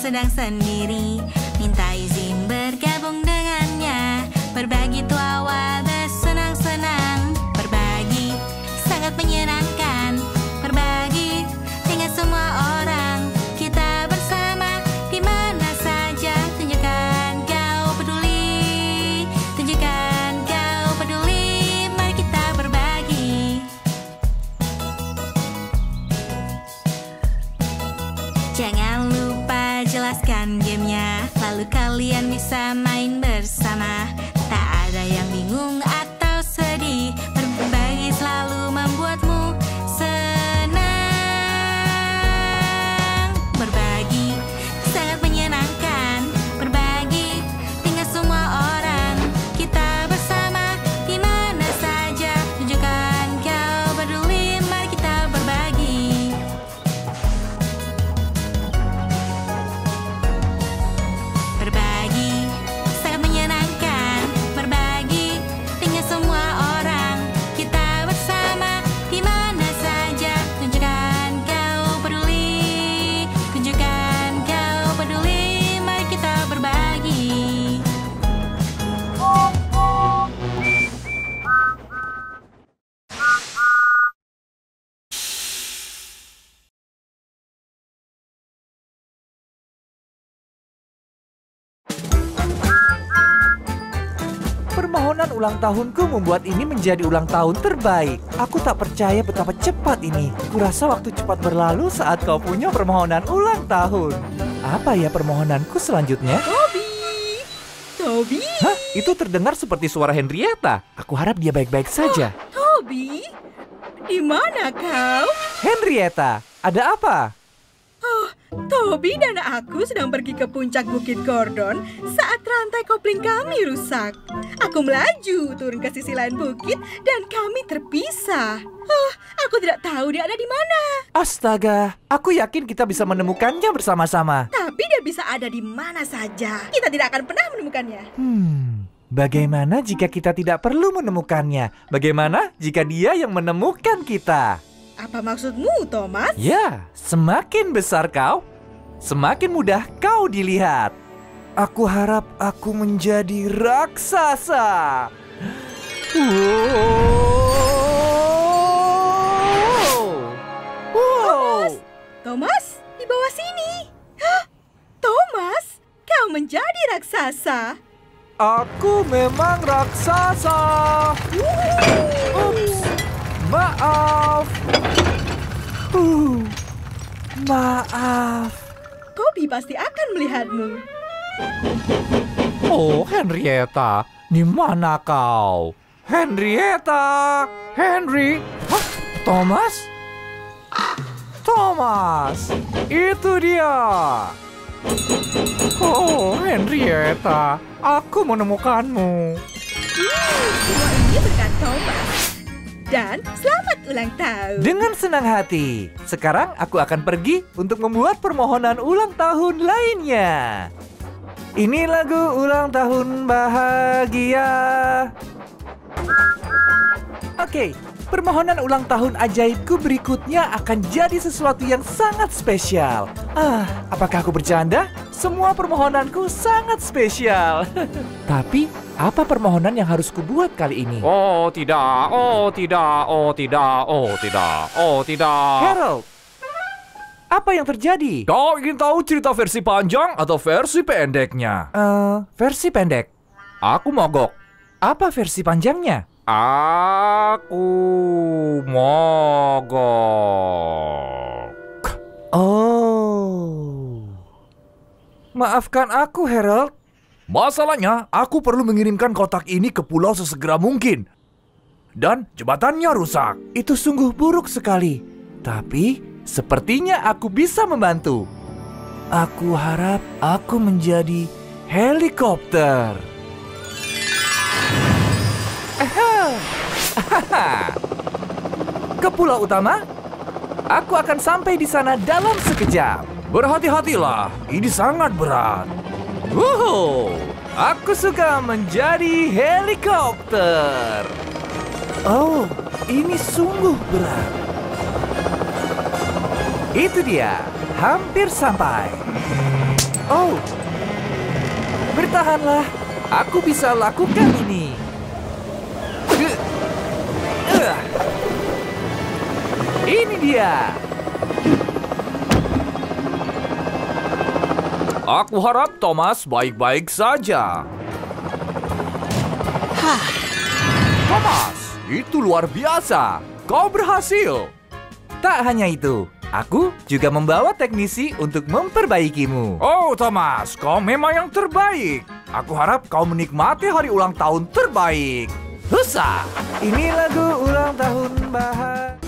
sedang sendiri, minta izin bergabung dengannya. Berbagi tuh awal bersenang-senang. Berbagi sangat menyenangkan. Berbagi dengan semua orang. Kita bersama di mana saja. Tunjukkan kau peduli. Tunjukkan kau peduli. Mari kita berbagi. Jangan lupa jelaskan gamenya, lalu kalian bisa main bersama. Tak ada yang bingung atau sedih. Berbagi selalu membuatmu senang. Berbagi sangat menyenangkan. Berbagi dengan semua orang. Kita bersama di mana saja. Tunjukkan kau peduli. Mari kita berbagi. Berbagi sangat menyenangkan. Berbagi dengan semua orang. Kita bersama di mana saja. Tunjukkan kau peduli. Tunjukkan kau peduli. Mari kita berbagi. Permohonan ulang tahunku membuat ini menjadi ulang tahun terbaik. Aku tak percaya betapa cepat ini. Kurasa waktu cepat berlalu saat kau punya permohonan ulang tahun. Apa ya permohonanku selanjutnya? Toby? Hah? Itu terdengar seperti suara Henrietta. Aku harap dia baik-baik saja. Toby? Di mana kau? Henrietta, ada apa? Toby dan aku sedang pergi ke puncak Bukit Gordon saat rantai kopling kami rusak. Aku melaju turun ke sisi lain bukit dan kami terpisah. Aku tidak tahu dia ada di mana. Astaga, aku yakin kita bisa menemukannya bersama-sama. Tapi dia bisa ada di mana saja. Kita tidak akan pernah menemukannya. Bagaimana jika kita tidak perlu menemukannya? Bagaimana jika dia yang menemukan kita? Apa maksudmu, Thomas? Ya, semakin besar kau, semakin mudah kau dilihat. Aku harap aku menjadi raksasa. Wow. Thomas, di bawah sini. Thomas, kau menjadi raksasa. Aku memang raksasa. Ups, maaf. Maaf. Toby pasti akan melihatmu. Oh, Henrietta, di mana kau? Henrietta, Henry, hah? Thomas? Thomas, itu dia. Oh, Henrietta, aku menemukanmu. Semua ini berkat Thomas. Dan selamat ulang tahun. Dengan senang hati. Sekarang aku akan pergi untuk membuat permohonan ulang tahun lainnya. Ini lagu ulang tahun bahagia. Oke, permohonan ulang tahun ajaibku berikutnya akan jadi sesuatu yang sangat spesial. Apakah aku bercanda? Semua permohonanku sangat spesial. Tapi, apa permohonan yang harus kubuat kali ini? Oh tidak, oh tidak, oh tidak, oh tidak, oh tidak. Harold, apa yang terjadi? Kau ingin tahu cerita versi panjang atau versi pendeknya? Versi pendek. Aku mogok. Apa versi panjangnya? Aku mogok. Oh. Maafkan aku, Harold. Masalahnya, aku perlu mengirimkan kotak ini ke pulau sesegera mungkin. Dan jembatannya rusak. Itu sungguh buruk sekali. Tapi, sepertinya aku bisa membantu. Aku harap aku menjadi helikopter. Ke pulau utama? Aku akan sampai di sana dalam sekejap. Berhati-hatilah, ini sangat berat. Wow, aku suka menjadi helikopter. Oh, ini sungguh berat. Itu dia, hampir sampai. Oh, bertahanlah. Aku bisa lakukan ini. Ini dia. Aku harap Thomas baik-baik saja. Thomas, itu luar biasa. Kau berhasil. Tak hanya itu, aku juga membawa teknisi untuk memperbaikimu. Oh, Thomas, kau memang yang terbaik. Aku harap kau menikmati hari ulang tahun terbaik. Husa! Ini lagu ulang tahun bahagia.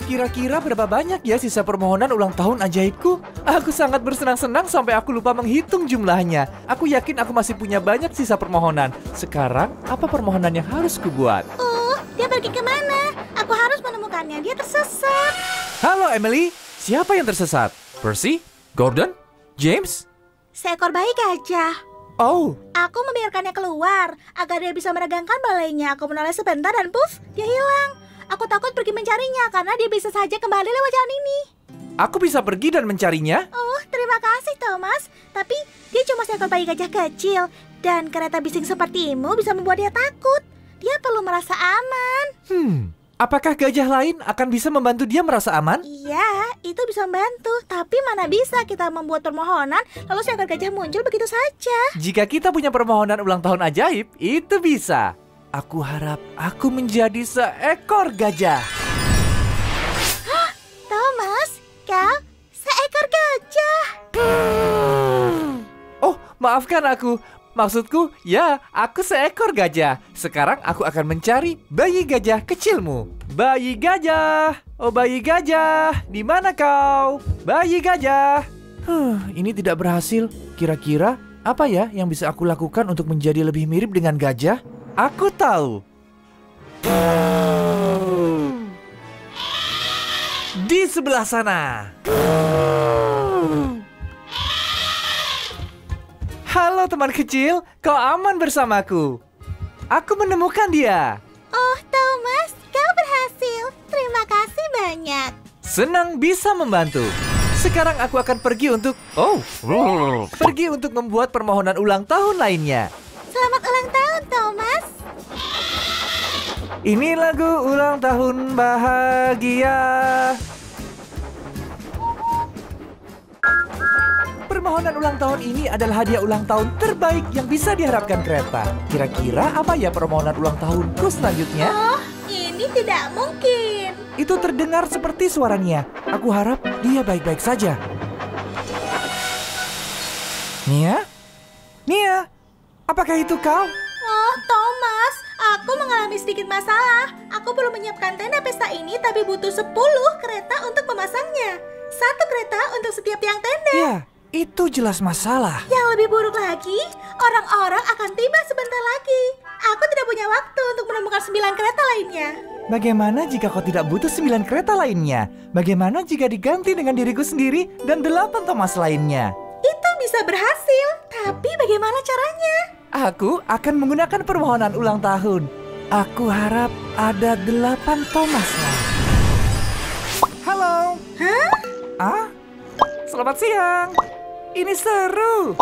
Kira-kira berapa banyak ya sisa permohonan ulang tahun ajaibku? Aku sangat bersenang-senang sampai aku lupa menghitung jumlahnya. Aku yakin aku masih punya banyak sisa permohonan. Sekarang, apa permohonan yang harus kubuat? Dia pergi kemana? Aku harus menemukannya. Dia tersesat. Halo Emily, siapa yang tersesat? Percy? Gordon? James? Seekor bayi gajah. Oh, Aku membiarkannya keluar agar dia bisa meregangkan balainya. Aku menoleh sebentar dan puff, dia hilang. Aku takut pergi mencarinya karena dia bisa saja kembali lewat jalan ini. aku bisa pergi dan mencarinya? Oh, terima kasih Thomas. Tapi dia cuma seekor bayi gajah kecil. Dan kereta bising sepertimu bisa membuat dia takut. Dia perlu merasa aman. Apakah gajah lain akan bisa membantu dia merasa aman? Iya, itu bisa membantu. Tapi mana bisa kita membuat permohonan lalu seekor gajah muncul begitu saja. Jika kita punya permohonan ulang tahun ajaib, itu bisa. Aku harap aku menjadi seekor gajah. Thomas, kau seekor gajah. Oh, maafkan aku. Maksudku, ya, aku seekor gajah. Sekarang aku akan mencari bayi gajah kecilmu. Bayi gajah, oh bayi gajah, di mana kau? Bayi gajah. Ini tidak berhasil. Kira-kira apa ya yang bisa aku lakukan untuk menjadi lebih mirip dengan gajah? Aku tahu. Di sebelah sana. Halo teman kecil, kau aman bersamaku. Aku menemukan dia. Oh, Thomas, kau berhasil. Terima kasih banyak. Senang bisa membantu. Sekarang aku akan pergi untuk pergi untuk membuat permohonan ulang tahun lainnya. Selamat ulang tahun, Thomas. Ini lagu ulang tahun bahagia. Permohonan ulang tahun ini adalah hadiah ulang tahun terbaik yang bisa diharapkan kereta. Kira-kira apa ya permohonan ulang tahunku selanjutnya? Oh, ini tidak mungkin. Itu terdengar seperti suara Nia. Aku harap dia baik-baik saja. Nia? Nia? Apakah itu kau? Oh, Thomas, aku mengalami sedikit masalah. Aku perlu menyiapkan tenda pesta ini, tapi butuh 10 kereta untuk memasangnya. 1 kereta untuk setiap tiang tenda. Ya, itu jelas masalah. Yang lebih buruk lagi, orang-orang akan tiba sebentar lagi. Aku tidak punya waktu untuk menemukan 9 kereta lainnya. Bagaimana jika kau tidak butuh 9 kereta lainnya? Bagaimana jika diganti dengan diriku sendiri dan 8 Thomas lainnya? Itu bisa berhasil, tapi bagaimana caranya? Aku akan menggunakan permohonan ulang tahun. Aku harap ada 8 Thomas lain. Halo. Hah? Selamat siang. Ini seru.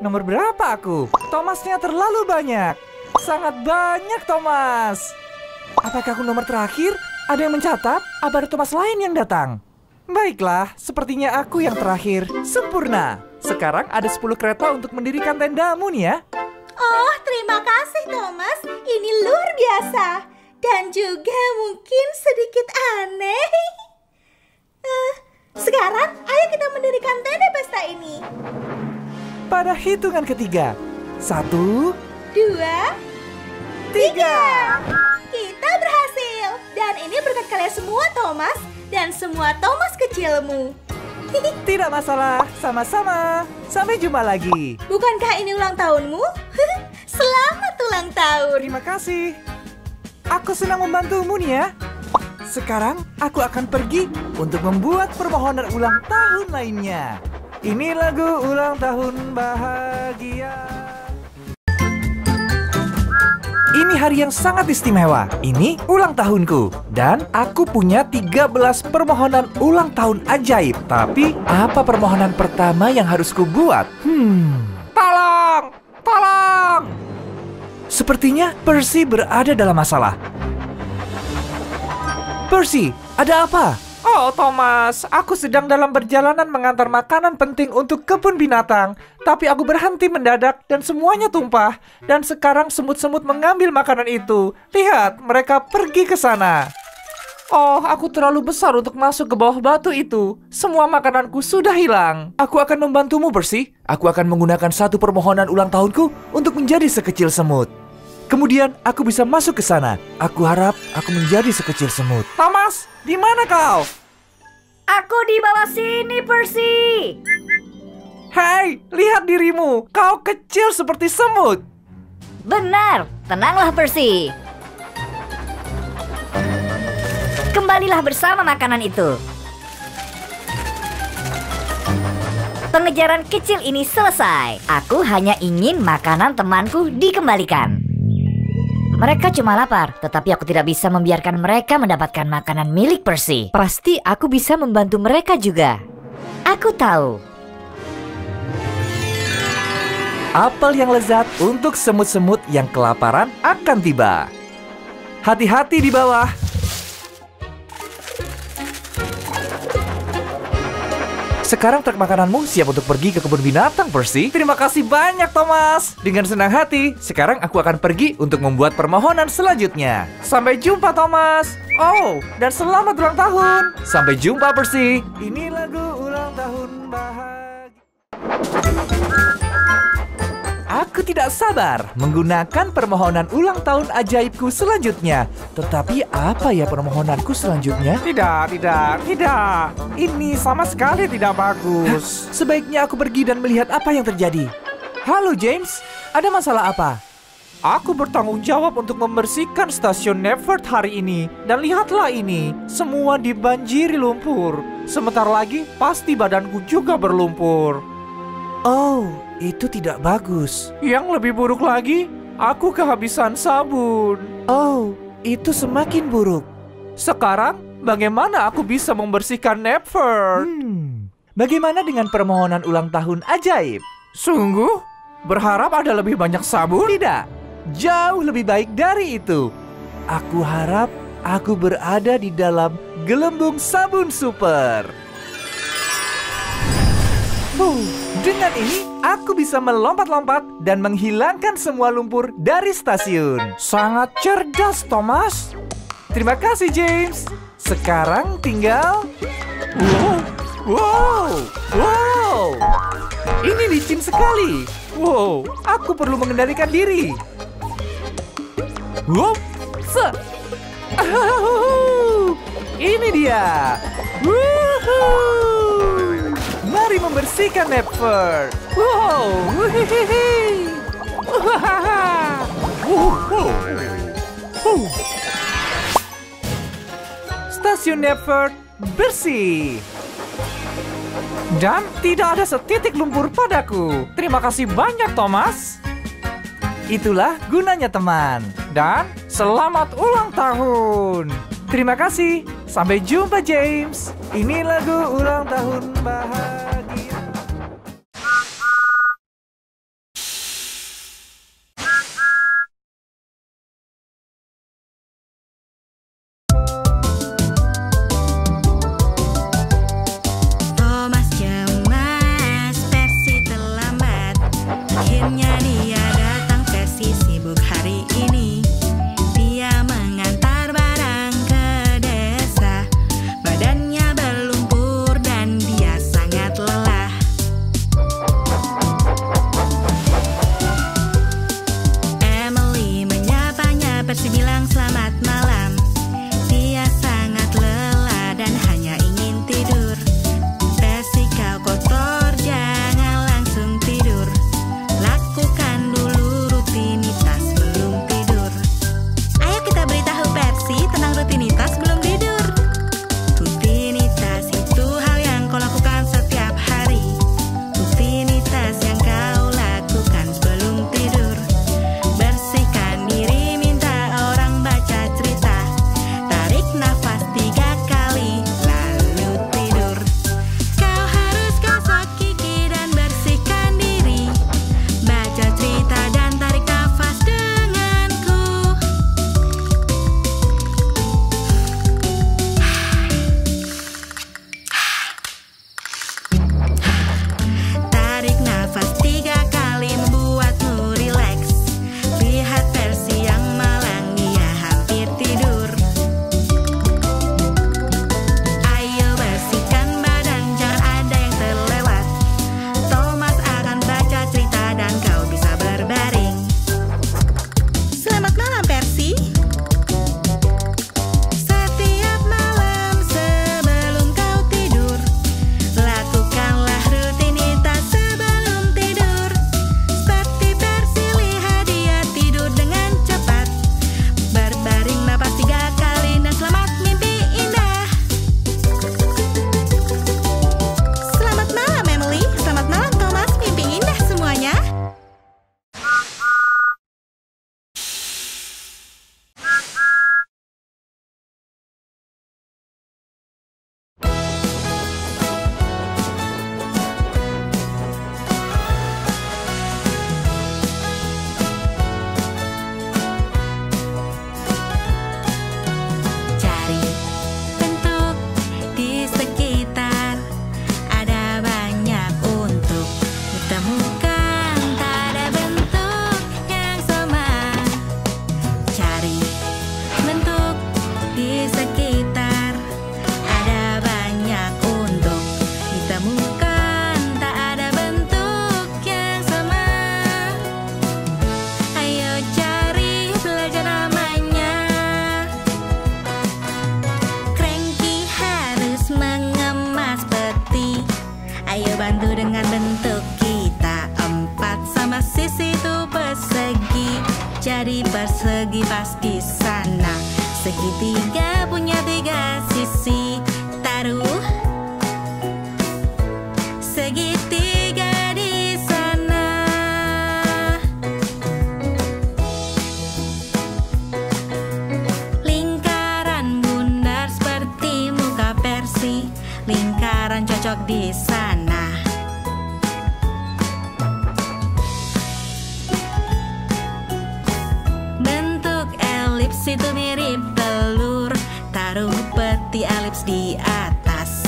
Nomor berapa aku? Thomasnya terlalu banyak. Sangat banyak Thomas. Apakah aku nomor terakhir? Ada yang mencatat? Apa ada Thomas lain yang datang? Baiklah, sepertinya aku yang terakhir. Sempurna. Sekarang ada 10 kereta untuk mendirikan tendamu nih ya. Oh, terima kasih Thomas. Ini luar biasa. Dan juga mungkin sedikit aneh. Sekarang, ayo kita mendirikan tenda pesta ini. Pada hitungan ketiga. 1, 2, 3. Kita berhasil. Dan ini berkat kalian semua Thomas. Dan semua Thomas kecilmu. Tidak masalah, sama-sama. Sampai jumpa lagi. Bukankah ini ulang tahunmu? Selamat ulang tahun. Terima kasih. Aku senang membantumu nih ya. Sekarang aku akan pergi untuk membuat permohonan ulang tahun lainnya. Ini lagu ulang tahun bahagia. Ini Ini hari yang sangat istimewa. Ini ulang tahunku. Dan aku punya 13 permohonan ulang tahun ajaib. Tapi, apa permohonan pertama yang harus kubuat? Tolong! Tolong! Sepertinya Percy berada dalam masalah. Percy, ada apa? Oh, Thomas, aku sedang dalam perjalanan mengantar makanan penting untuk kebun binatang. Tapi aku berhenti mendadak dan semuanya tumpah. Dan sekarang semut-semut mengambil makanan itu. Lihat, mereka pergi ke sana. Oh, aku terlalu besar untuk masuk ke bawah batu itu. Semua makananku sudah hilang. Aku akan membantumu, Percy. Aku akan menggunakan satu permohonan ulang tahunku untuk menjadi sekecil semut. Kemudian aku bisa masuk ke sana. Aku harap aku menjadi sekecil semut. Thomas, di mana kau? Aku di bawah sini, Percy. Hei, lihat dirimu. Kau kecil seperti semut. Benar, tenanglah Percy. Kembalilah bersama makanan itu. Pengejaran kecil ini selesai. Aku hanya ingin makanan temanku dikembalikan. Mereka cuma lapar, tetapi aku tidak bisa membiarkan mereka mendapatkan makanan milik Percy. Pasti aku bisa membantu mereka juga. Aku tahu. Apel yang lezat untuk semut-semut yang kelaparan akan tiba. Hati-hati di bawah. Sekarang truk makananmu siap untuk pergi ke kebun binatang, Percy. Terima kasih banyak, Thomas. Dengan senang hati, sekarang aku akan pergi untuk membuat permohonan selanjutnya. Sampai jumpa, Thomas. Oh, dan selamat ulang tahun. Sampai jumpa, Percy. Ini lagu ulang tahun bahagia. Aku tidak sabar menggunakan permohonan ulang tahun ajaibku selanjutnya. Tetapi apa ya permohonanku selanjutnya? Tidak. Ini sama sekali tidak bagus. Sebaiknya aku pergi dan melihat apa yang terjadi. Halo James, ada masalah apa? Aku bertanggung jawab untuk membersihkan stasiun Nevert hari ini. Dan lihatlah ini, semua dibanjiri lumpur. Sebentar lagi pasti badanku juga berlumpur. Oh, itu tidak bagus. Yang lebih buruk lagi, aku kehabisan sabun. Oh, itu semakin buruk. Sekarang, bagaimana aku bisa membersihkan Nevert? Bagaimana dengan permohonan ulang tahun ajaib? Sungguh? Berharap ada lebih banyak sabun? Tidak, jauh lebih baik dari itu. Aku harap aku berada di dalam gelembung sabun super. Dengan ini, aku bisa melompat-lompat dan menghilangkan semua lumpur dari stasiun. Sangat cerdas, Thomas. Terima kasih, James. Sekarang tinggal... Wow. Ini licin sekali. Wow, aku perlu mengendalikan diri. Ini dia. Mari membersihkan Nevert. Stasiun Nevert bersih. Dan tidak ada setitik lumpur padaku. Terima kasih banyak, Thomas. Itulah gunanya teman. Dan selamat ulang tahun. Terima kasih. Sampai jumpa, James. Ini lagu ulang tahun bahagia. Thomas cemas, Percy terlambat. Akhirnya dia datang, Percy sibuk hari ini. Dia mengantar barang ke desa. Badannya berlumpur dan dia sangat lelah. Emily menyapanya, Percy bilang selamat malam. Dia sangat lelah dan hanya ingin tidur. Percy, kau kotor, jangan langsung tidur. Lakukan dulu rutinitas sebelum tidur. jadi persegi pas di sana. Segitiga punya 3 sisi. Taruh segitiga di sana. Lingkaran bundar seperti muka Persi. Lingkaran cocok di sana. Bentuk elips itu mirip telur. Taruh peti elips di atas.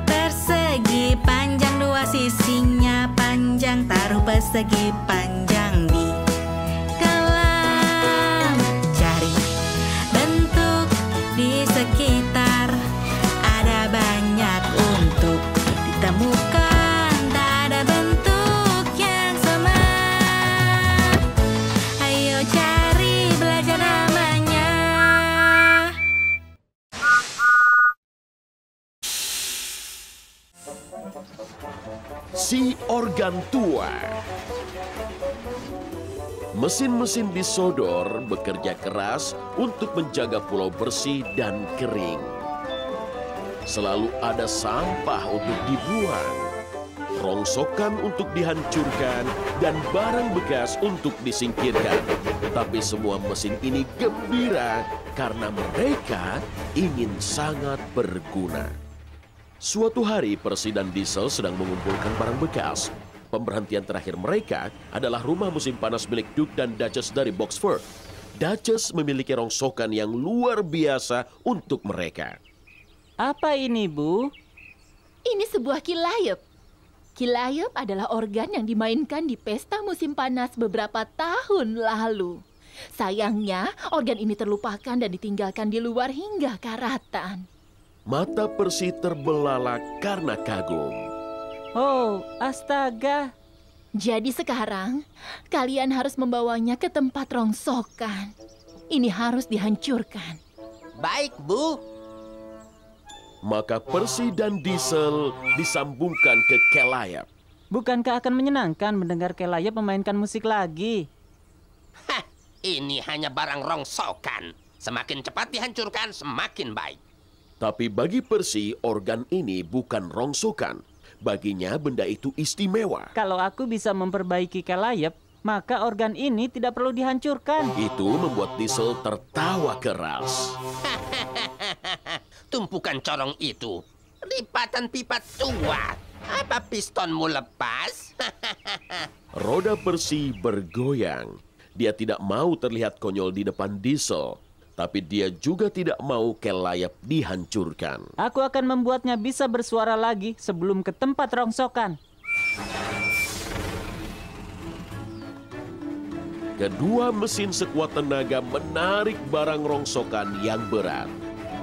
Persegi panjang 2 sisinya panjang. Taruh persegi panjang di dalam. Cari bentuk di sekitar. Ada banyak untuk ditemukan. Tak ada bentuk yang sama. Ayo cari, belajar namanya. Si organ tua. Mesin-mesin di Sodor bekerja keras untuk menjaga pulau bersih dan kering. Selalu ada sampah untuk dibuang, rongsokan untuk dihancurkan, dan barang bekas untuk disingkirkan. Tapi semua mesin ini gembira karena mereka ingin sangat berguna. Suatu hari, Percy dan Diesel sedang mengumpulkan barang bekas. Pemberhentian terakhir mereka adalah rumah musim panas milik Duke dan Duchess dari Boxford. Duchess memiliki rongsokan yang luar biasa untuk mereka. Apa ini, Bu? Ini sebuah kilayep. Kilayep adalah organ yang dimainkan di pesta musim panas beberapa tahun lalu. Sayangnya, organ ini terlupakan dan ditinggalkan di luar hingga karatan. Mata Percy terbelalak karena kagum. Oh, astaga. Jadi sekarang, kalian harus membawanya ke tempat rongsokan. Ini harus dihancurkan. Baik, Bu. Maka Percy dan Diesel disambungkan ke Kelayap. Bukankah akan menyenangkan mendengar Kelayap memainkan musik lagi? Hah, ini hanya barang rongsokan. Semakin cepat dihancurkan, semakin baik. Tapi bagi Percy, organ ini bukan rongsokan. Baginya benda itu istimewa. Kalau aku bisa memperbaiki Kelayap, maka organ ini tidak perlu dihancurkan. Itu membuat Diesel tertawa keras. Tumpukan corong itu. Lipatan pipa tua. Apa pistonmu lepas? Roda Percy bergoyang. Dia tidak mau terlihat konyol di depan Diesel. Tapi dia juga tidak mau Kelayap dihancurkan. Aku akan membuatnya bisa bersuara lagi sebelum ke tempat rongsokan. Kedua mesin sekuat tenaga menarik barang rongsokan yang berat.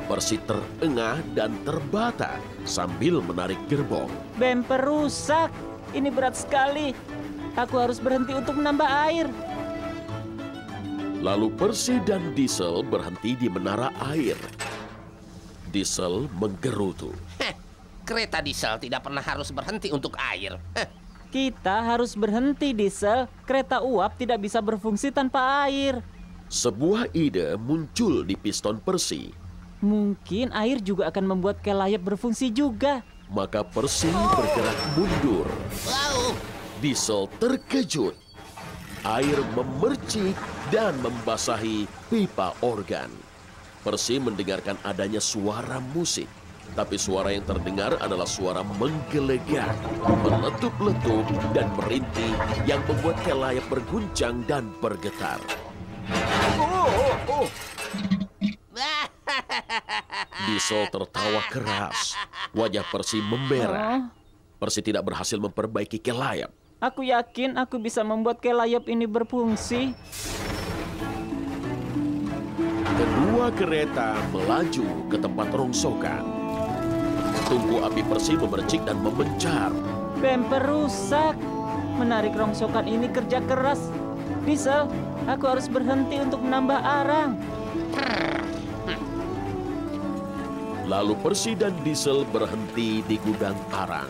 Percy terengah dan terbata sambil menarik gerbong. Bemper rusak. Ini berat sekali. Aku harus berhenti untuk menambah air. Lalu Percy dan Diesel berhenti di menara air. Diesel menggerutu. Kereta diesel tidak pernah harus berhenti untuk air. Kita harus berhenti, Diesel. Kereta uap tidak bisa berfungsi tanpa air. Sebuah ide muncul di piston Percy. Mungkin air juga akan membuat Kelayap berfungsi juga. Maka Percy bergerak mundur. Wow. Diesel terkejut. Air memercik dan membasahi pipa organ. Percy mendengarkan adanya suara musik. Tapi suara yang terdengar adalah suara menggelegak, meletup-letup, dan merintih yang membuat Kelayap berguncang dan bergetar. Diesel tertawa keras. Wajah Percy memerah. Percy tidak berhasil memperbaiki Kelayap. Aku yakin aku bisa membuat Kelayap ini berfungsi. Kedua kereta melaju ke tempat rongsokan. Tungku api Percy memercik dan memencar. Bemper rusak. Menarik rongsokan ini kerja keras. Diesel, aku harus berhenti untuk menambah arang. Lalu Percy dan Diesel berhenti di gudang arang.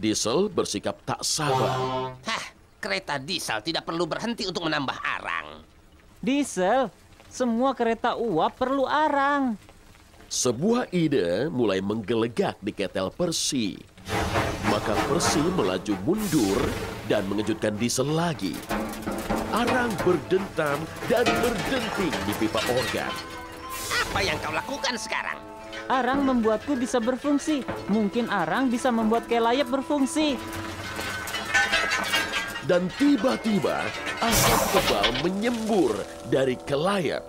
Diesel bersikap tak sabar. Hah, kereta diesel tidak perlu berhenti untuk menambah arang. Diesel, semua kereta uap perlu arang. Sebuah ide mulai menggelegak di ketel Percy. Maka Percy melaju mundur dan mengejutkan Diesel lagi. Arang berdentam dan berdenting di pipa organ. Apa yang kau lakukan sekarang? Arang membuatku bisa berfungsi. Mungkin arang bisa membuat kelayap berfungsi. Dan tiba-tiba asap tebal menyembur dari kelayap.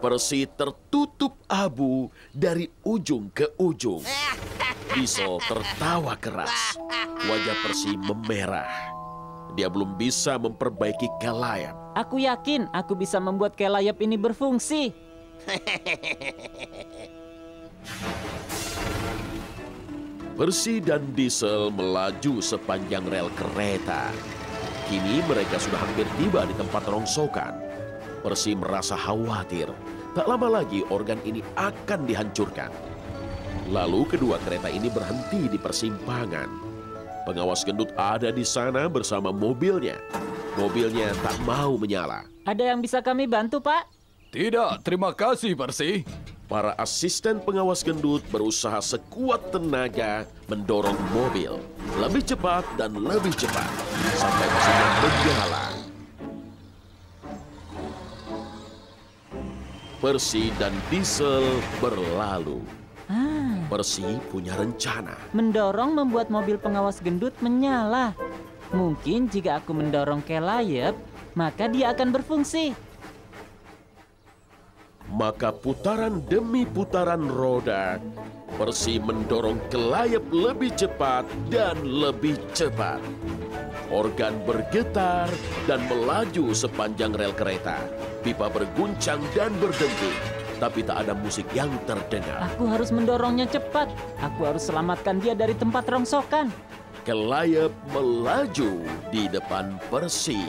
Percy tertutup abu dari ujung ke ujung. Diesel tertawa keras. Wajah Percy memerah. Dia belum bisa memperbaiki kelayap. Aku yakin aku bisa membuat kelayap ini berfungsi. Percy dan Diesel melaju sepanjang rel kereta. Kini mereka sudah hampir tiba di tempat rongsokan. Percy merasa khawatir. Tak lama lagi organ ini akan dihancurkan. Lalu kedua kereta ini berhenti di persimpangan. Pengawas gendut ada di sana bersama mobilnya. Mobilnya tak mau menyala. Ada yang bisa kami bantu, Pak? Tidak, terima kasih, Percy. Para asisten pengawas gendut berusaha sekuat tenaga mendorong mobil. Lebih cepat dan lebih cepat. Sampai mesinnya menyala. Percy dan Diesel berlalu. Percy punya rencana. Mendorong membuat mobil pengawas gendut menyala. Mungkin jika aku mendorong kelayap, maka dia akan berfungsi. Maka putaran demi putaran roda, Percy mendorong kelayap lebih cepat dan lebih cepat. Organ bergetar dan melaju sepanjang rel kereta. Pipa berguncang dan berdenting, tapi tak ada musik yang terdengar. Aku harus mendorongnya cepat. Aku harus selamatkan dia dari tempat rongsokan. Kelayap melaju di depan Percy.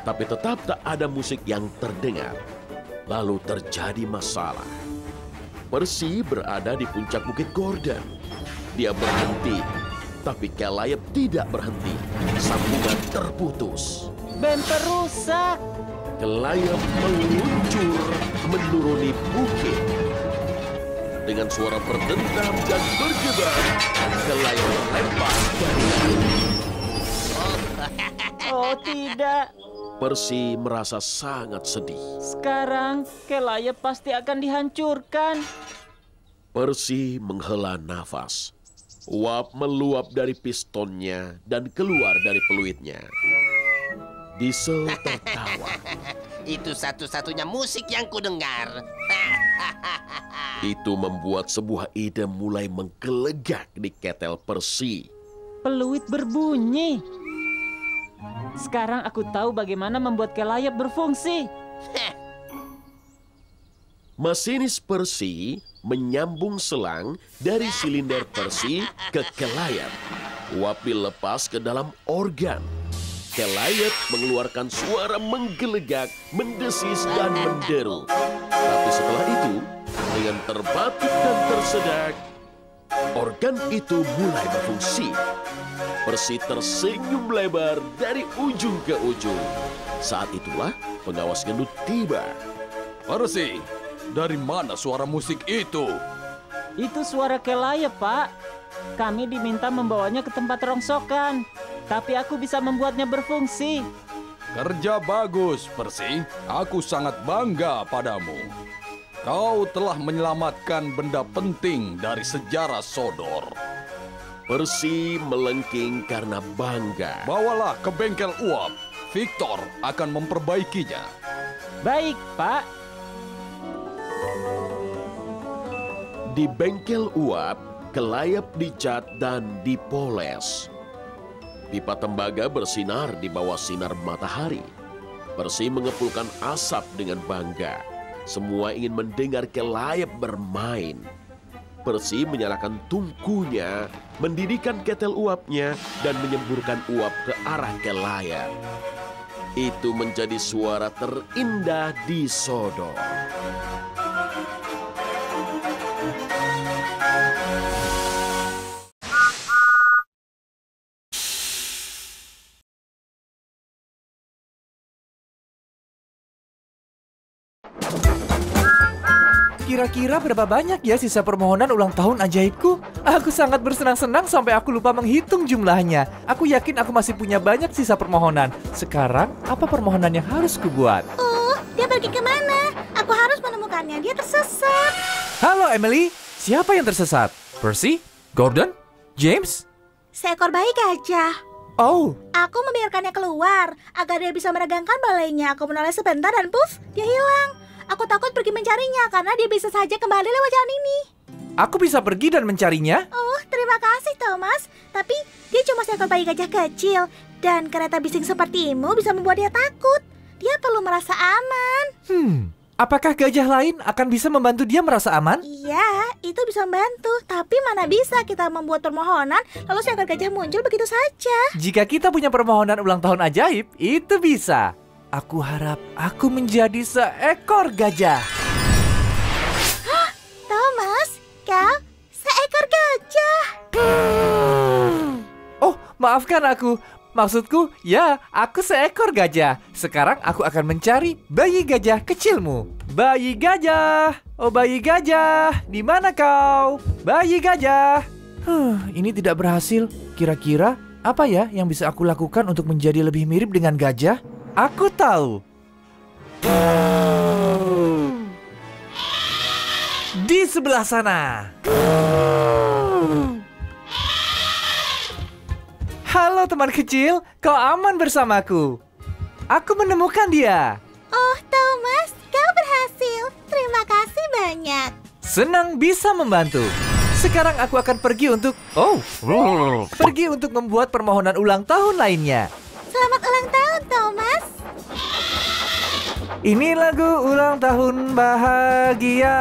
Tapi tetap tak ada musik yang terdengar. Lalu terjadi masalah. Percy berada di puncak Bukit Gordon. Dia berhenti, tapi kelayap tidak berhenti. Sambungan terputus. Bemper rusak. Kelayap meluncur menuruni bukit. Dengan suara berdentam dan bergebar, kelayap melempar dari langit. Oh tidak. Percy merasa sangat sedih. Sekarang kelayap pasti akan dihancurkan. Percy menghela nafas. Uap meluap dari pistonnya dan keluar dari peluitnya. Diesel tertawa. Itu satu-satunya musik yang kudengar. Itu membuat sebuah ide mulai menggelegak di ketel Percy. Peluit berbunyi. Sekarang aku tahu bagaimana membuat kelayap berfungsi. Masinis Percy menyambung selang dari silinder Percy ke kelayap. Uap dilepas ke dalam organ. Kelayap mengeluarkan suara menggelegak, mendesis dan menderu. Tapi setelah itu, dengan terbatuk dan tersedak, organ itu mulai berfungsi. Percy tersenyum lebar dari ujung ke ujung. Saat itulah pengawas gendut tiba. Percy, dari mana suara musik itu? Itu suara kelayap, Pak. Kami diminta membawanya ke tempat rongsokan. Tapi aku bisa membuatnya berfungsi. Kerja bagus, Percy. Aku sangat bangga padamu. Kau telah menyelamatkan benda penting dari sejarah Sodor. Percy melengking karena bangga. Bawalah ke bengkel uap. Victor akan memperbaikinya. Baik, Pak. Di bengkel uap, kelayap dicat dan dipoles. Pipa tembaga bersinar di bawah sinar matahari. Percy mengepulkan asap dengan bangga. Semua ingin mendengar kelayap bermain. Percy menyalakan tungkunya, mendidihkan ketel uapnya, dan menyemburkan uap ke arah kelayap. Itu menjadi suara terindah di Sodor. Kira-kira berapa banyak ya sisa permohonan ulang tahun ajaibku? Aku sangat bersenang-senang sampai aku lupa menghitung jumlahnya. Aku yakin aku masih punya banyak sisa permohonan. Sekarang, apa permohonan yang harus kubuat? Dia pergi kemana? Aku harus menemukannya, dia tersesat. Halo Emily, siapa yang tersesat? Percy? Gordon? James? Seekor bayi gajah. Oh, Aku membiarkannya keluar agar dia bisa meregangkan balainya. Aku menoleh sebentar dan puff, dia hilang. Aku takut pergi mencarinya karena dia bisa saja kembali lewat jalan ini. aku bisa pergi dan mencarinya? Terima kasih Thomas. Tapi dia cuma seekor bayi gajah kecil. Dan kereta bising sepertimu bisa membuat dia takut. Dia perlu merasa aman. Apakah gajah lain akan bisa membantu dia merasa aman? Iya, itu bisa membantu. Tapi mana bisa kita membuat permohonan lalu seekor gajah muncul begitu saja. Jika kita punya permohonan ulang tahun ajaib, itu bisa. Aku harap aku menjadi seekor gajah. Thomas, kau seekor gajah. Oh, maafkan aku. Maksudku, ya, aku seekor gajah. Sekarang aku akan mencari bayi gajah kecilmu. Bayi gajah, oh bayi gajah, di mana kau? Bayi gajah. Ini tidak berhasil. Kira-kira apa ya yang bisa aku lakukan untuk menjadi lebih mirip dengan gajah? Aku tahu. Di sebelah sana. Halo teman kecil, kau aman bersamaku. Aku menemukan dia. Oh Thomas, kau berhasil. Terima kasih banyak. Senang bisa membantu. Sekarang aku akan pergi untuk pergi untuk membuat permohonan ulang tahun lainnya. Selamat ulang tahun Thomas. Ini lagu ulang tahun bahagia.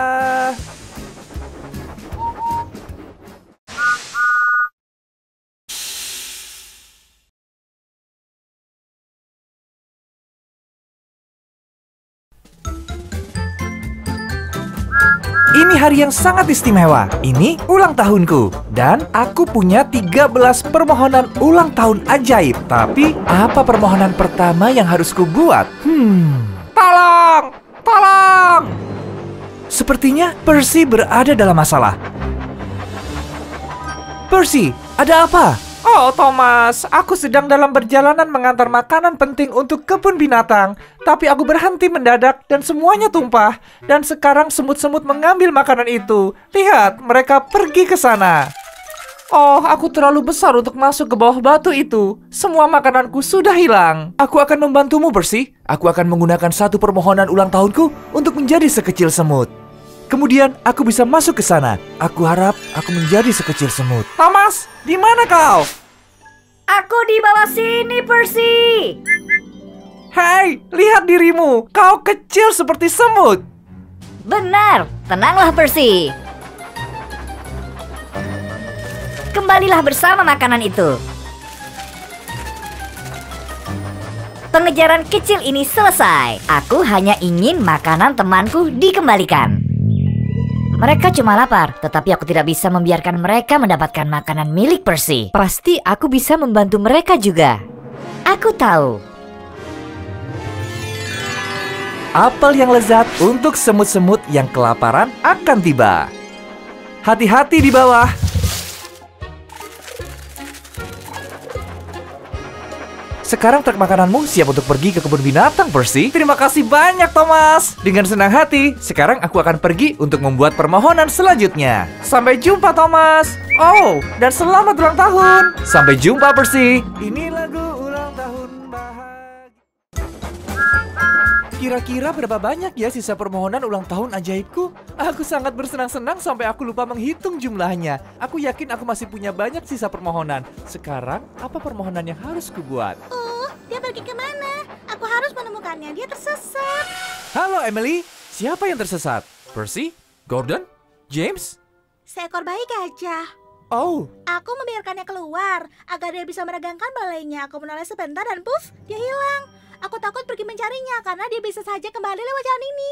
Ini hari yang sangat istimewa. Ini ulang tahunku. Dan aku punya 13 permohonan ulang tahun ajaib. Tapi, apa permohonan pertama yang harus kubuat? Tolong! Tolong! Sepertinya Percy berada dalam masalah. Percy, ada apa? Oh, Thomas, aku sedang dalam perjalanan mengantar makanan penting untuk kebun binatang. Tapi aku berhenti mendadak dan semuanya tumpah. Dan sekarang semut-semut mengambil makanan itu. Lihat, mereka pergi ke sana. Oh, aku terlalu besar untuk masuk ke bawah batu itu. Semua makananku sudah hilang. Aku akan membantumu, Percy. Aku akan menggunakan satu permohonan ulang tahunku untuk menjadi sekecil semut. Kemudian aku bisa masuk ke sana. Aku harap aku menjadi sekecil semut. Thomas, di mana kau? Aku di bawah sini, Percy. Hei, lihat dirimu. Kau kecil seperti semut. Benar, tenanglah Percy. Kembalilah bersama makanan itu. Pengejaran kecil ini selesai. Aku hanya ingin makanan temanku dikembalikan. Mereka cuma lapar, tetapi aku tidak bisa membiarkan mereka mendapatkan makanan milik Percy. Pasti aku bisa membantu mereka juga. Aku tahu. Apel yang lezat untuk semut-semut yang kelaparan akan tiba. Hati-hati di bawah. Sekarang truk makananmu siap untuk pergi ke kebun binatang, Percy. Terima kasih banyak, Thomas. Dengan senang hati, sekarang aku akan pergi untuk membuat permohonan selanjutnya. Sampai jumpa, Thomas. Oh, dan selamat ulang tahun. Sampai jumpa, Percy. Ini lagu ulang tahun bahagia. Kira-kira berapa banyak ya sisa permohonan ulang tahun ajaibku? Aku sangat bersenang-senang sampai aku lupa menghitung jumlahnya. Aku yakin aku masih punya banyak sisa permohonan. Sekarang, apa permohonan yang harus kubuat? Dia pergi kemana? Aku harus menemukannya, dia tersesat. Halo Emily, siapa yang tersesat? Percy? Gordon? James? Seekor bayi gajah. Oh, Aku membiarkannya keluar agar dia bisa meregangkan balainya. Aku menoleh sebentar dan puff, dia hilang. Aku takut pergi mencarinya karena dia bisa saja kembali lewat jalan ini.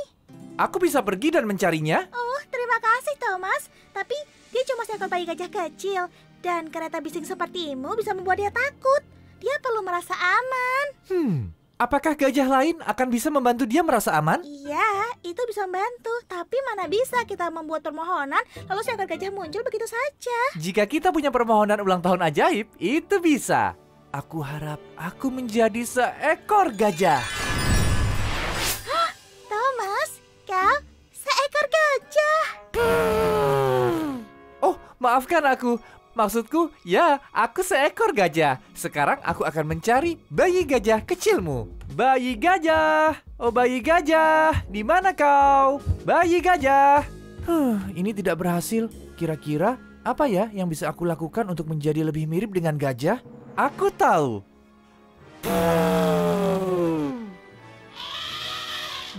aku bisa pergi dan mencarinya? Oh, terima kasih Thomas. Tapi dia cuma seekor bayi gajah kecil. Dan kereta bising sepertimu bisa membuat dia takut. Dia perlu merasa aman. Apakah gajah lain akan bisa membantu dia merasa aman? Iya, itu bisa membantu. Tapi mana bisa kita membuat permohonan lalu seekor gajah muncul begitu saja. Jika kita punya permohonan ulang tahun ajaib, itu bisa. Aku harap aku menjadi seekor gajah. Thomas, kau seekor gajah. Oh, maafkan aku. Maksudku, ya, aku seekor gajah. Sekarang aku akan mencari bayi gajah kecilmu. Bayi gajah, oh bayi gajah, di mana kau? Bayi gajah. Ini tidak berhasil. Kira-kira apa ya yang bisa aku lakukan untuk menjadi lebih mirip dengan gajah? Aku tahu.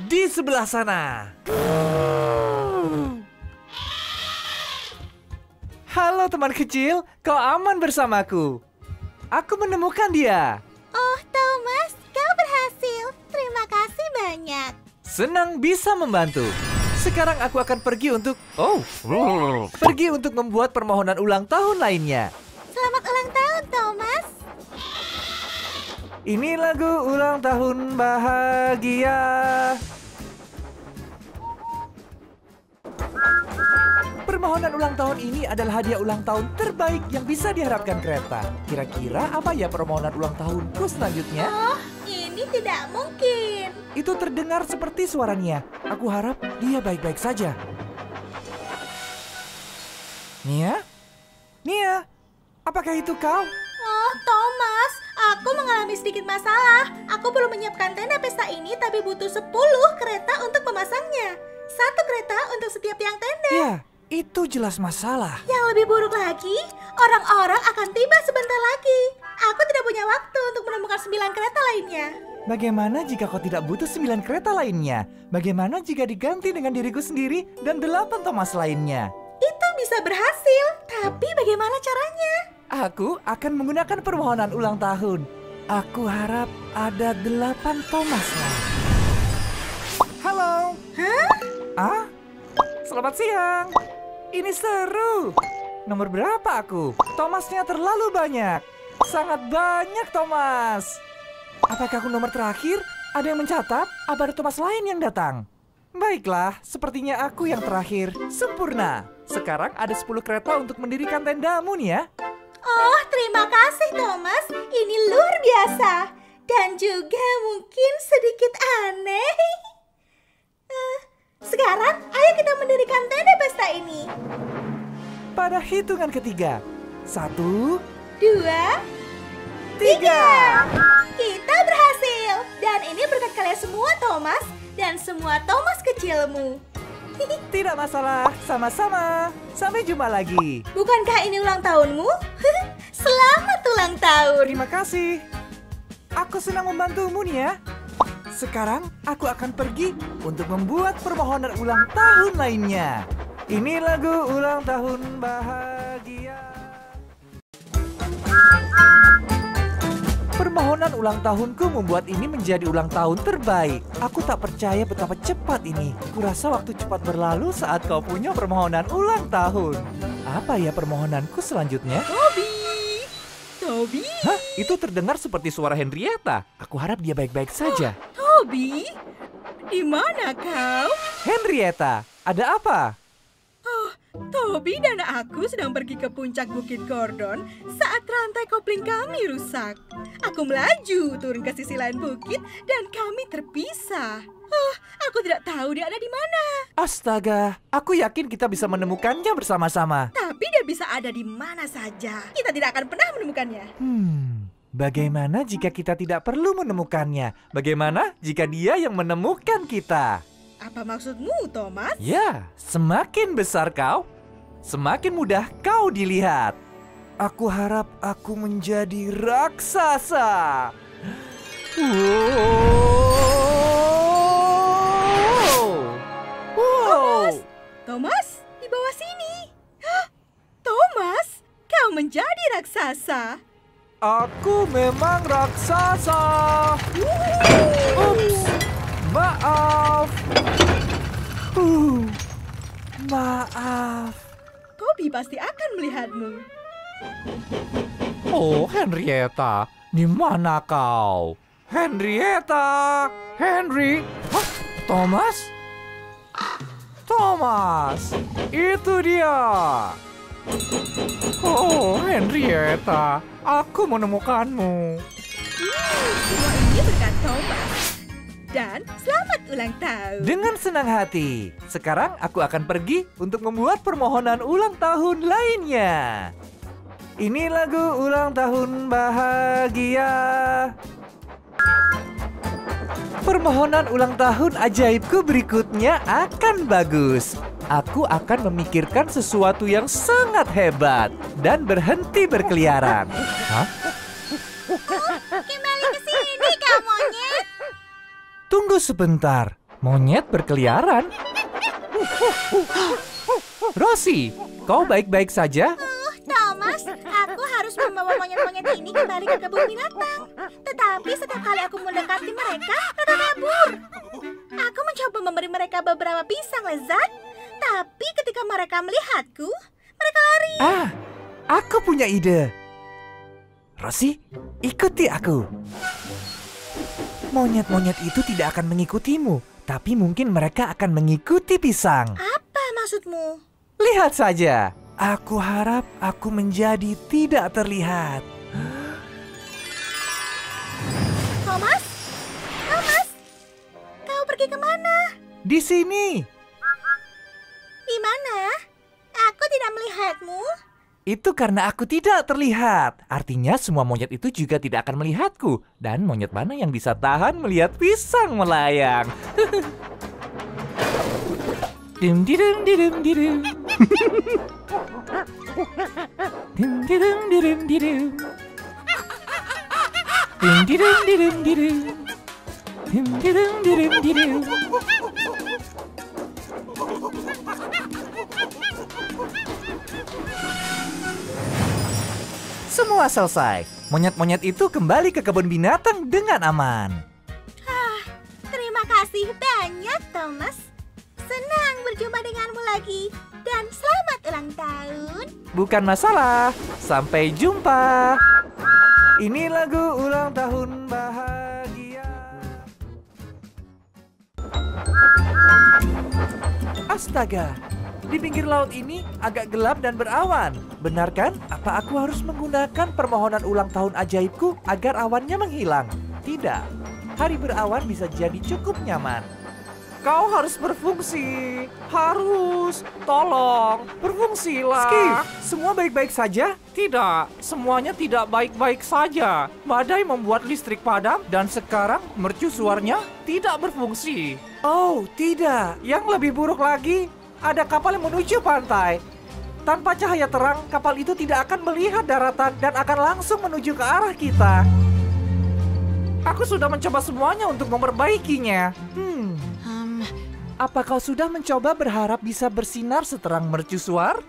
Di sebelah sana. Halo teman kecil, kau aman bersamaku. Aku menemukan dia. Oh Thomas, kau berhasil. Terima kasih banyak. Senang bisa membantu. Sekarang aku akan pergi untuk pergi untuk membuat permohonan ulang tahun lainnya. Selamat ulang tahun Thomas. Ini lagu ulang tahun bahagia. Permohonan ulang tahun ini adalah hadiah ulang tahun terbaik yang bisa diharapkan kereta. Kira-kira apa ya permohonan ulang tahunku selanjutnya? Oh, ini tidak mungkin. Itu terdengar seperti suaranya. Aku harap dia baik-baik saja. Nia? Nia, apakah itu kau? Oh, Thomas, aku mengalami sedikit masalah. Aku belum menyiapkan tenda pesta ini, tapi butuh 10 kereta untuk memasangnya. 1 kereta untuk setiap tiang tenda. Ya, itu jelas masalah. Yang lebih buruk lagi, orang-orang akan tiba sebentar lagi. Aku tidak punya waktu untuk menemukan 9 kereta lainnya. Bagaimana jika kau tidak butuh 9 kereta lainnya? Bagaimana jika diganti dengan diriku sendiri dan 8 Thomas lainnya? Itu bisa berhasil, tapi bagaimana caranya? Aku akan menggunakan permohonan ulang tahun. Aku harap ada 8 Thomas lain. Halo. Hah? Selamat siang. Ini seru. Nomor berapa aku? Thomasnya terlalu banyak. Sangat banyak Thomas. Apakah aku nomor terakhir? Ada yang mencatat? Apa ada Thomas lain yang datang? Baiklah, sepertinya aku yang terakhir. Sempurna. Sekarang ada 10 kereta untuk mendirikan tendamu nih ya. Oh, terima kasih Thomas. Ini luar biasa. Dan juga mungkin sedikit aneh. Sekarang, ayo kita mendirikan tenda pesta ini. Pada hitungan ketiga. 1, 2, 3. Kita berhasil. Dan ini berkat kalian semua Thomas. Dan semua Thomas kecilmu. Tidak masalah, sama-sama. Sampai jumpa lagi. Bukankah ini ulang tahunmu? Selamat ulang tahun. Terima kasih. Aku senang membantumu nih ya. Sekarang aku akan pergi untuk membuat permohonan ulang tahun lainnya. Ini lagu ulang tahun bahagia. Permohonan ulang tahunku membuat ini menjadi ulang tahun terbaik. Aku tak percaya betapa cepat ini. Kurasa waktu cepat berlalu saat kau punya permohonan ulang tahun. Apa ya permohonanku selanjutnya? Toby? Hah? Itu terdengar seperti suara Henrietta. Aku harap dia baik-baik saja. Toby? Di mana kau? Henrietta, ada apa? Toby dan aku sedang pergi ke puncak Bukit Gordon saat rantai kopling kami rusak. Aku melaju turun ke sisi lain bukit dan kami terpisah. Aku tidak tahu dia ada di mana. Astaga, aku yakin kita bisa menemukannya bersama-sama. Tapi dia bisa ada di mana saja. Kita tidak akan pernah menemukannya. Bagaimana jika kita tidak perlu menemukannya? Bagaimana jika dia yang menemukan kita? Apa maksudmu, Thomas? Ya, semakin besar kau, semakin mudah kau dilihat. Aku harap aku menjadi raksasa. Thomas, di bawah sini. Thomas, kau menjadi raksasa. Aku memang raksasa. Ups, maaf. Maaf. Toby pasti akan melihatmu. Oh, Henrietta, di mana kau? Henrietta! Henry! Hah? Thomas? Thomas! Itu dia! Oh, Henrietta, aku menemukanmu. Semua ini berkat Thomas. Dan selamat ulang tahun. Dengan senang hati. Sekarang aku akan pergi untuk membuat permohonan ulang tahun lainnya. Ini lagu ulang tahun bahagia. Permohonan ulang tahun ajaibku berikutnya akan bagus. Aku akan memikirkan sesuatu yang sangat hebat dan berhenti berkeliaran. Hah? Kembali ke sini, kau monyet. Tunggu sebentar. Monyet berkeliaran? Rosie, kau baik-baik saja? Thomas, aku harus membawa monyet-monyet ini kembali ke kebun binatang. Tetapi setiap kali aku mendekati mereka kabur. Aku mencoba memberi mereka beberapa pisang lezat, tapi ketika mereka melihatku, mereka lari. Ah, aku punya ide. Rosie, ikuti aku. Monyet-monyet itu tidak akan mengikutimu, tapi mungkin mereka akan mengikuti pisang. Apa maksudmu? Lihat saja. Aku harap aku menjadi tidak terlihat. Thomas? Thomas? Kau pergi kemana? Di sini. Di mana? Aku tidak melihatmu. Itu karena aku tidak terlihat. Artinya semua monyet itu juga tidak akan melihatku. Dan monyet mana yang bisa tahan melihat pisang melayang? Dim didum didum didum. Dim didum didum didum. Dim didum didum didum. Dim didum didum didum. Semua selesai. Monyet-monyet itu kembali ke kebun binatang dengan aman. Terima kasih banyak, Thomas. Senang berjumpa denganmu lagi. Dan selamat ulang tahun. Bukan masalah. Sampai jumpa. Ini lagu ulang tahun bahagia. Astaga. Di pinggir laut ini agak gelap dan berawan. Benar kan? Apa aku harus menggunakan permohonan ulang tahun ajaibku agar awannya menghilang? Tidak. Hari berawan bisa jadi cukup nyaman. Kau harus berfungsi. Harus. Tolong. Berfungsilah. Skip, semua baik-baik saja? Tidak. Semuanya tidak baik-baik saja. Badai membuat listrik padam dan sekarang mercusuarnya tidak berfungsi. Oh, tidak. Yang lebih buruk lagi, ada kapal yang menuju pantai. Tanpa cahaya terang, kapal itu tidak akan melihat daratan dan akan langsung menuju ke arah kita. Aku sudah mencoba semuanya untuk memperbaikinya. Apa kau sudah mencoba berharap bisa bersinar seterang mercusuar?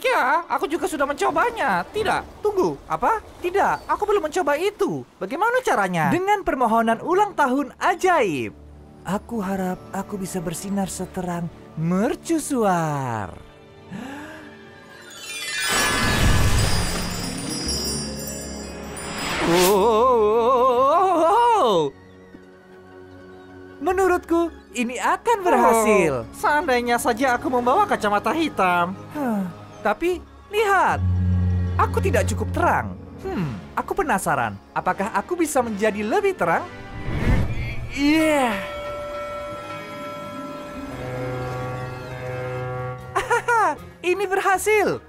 Ya, aku juga sudah mencobanya. Tidak, tunggu. Apa? Tidak, aku belum mencoba itu. Bagaimana caranya? Dengan permohonan ulang tahun ajaib. Aku harap aku bisa bersinar seterang mercusuar. Oh. Menurutku ini akan berhasil. Seandainya saja aku membawa kacamata hitam. Tapi lihat, aku tidak cukup terang. Aku penasaran, apakah aku bisa menjadi lebih terang? Iya. Ini berhasil.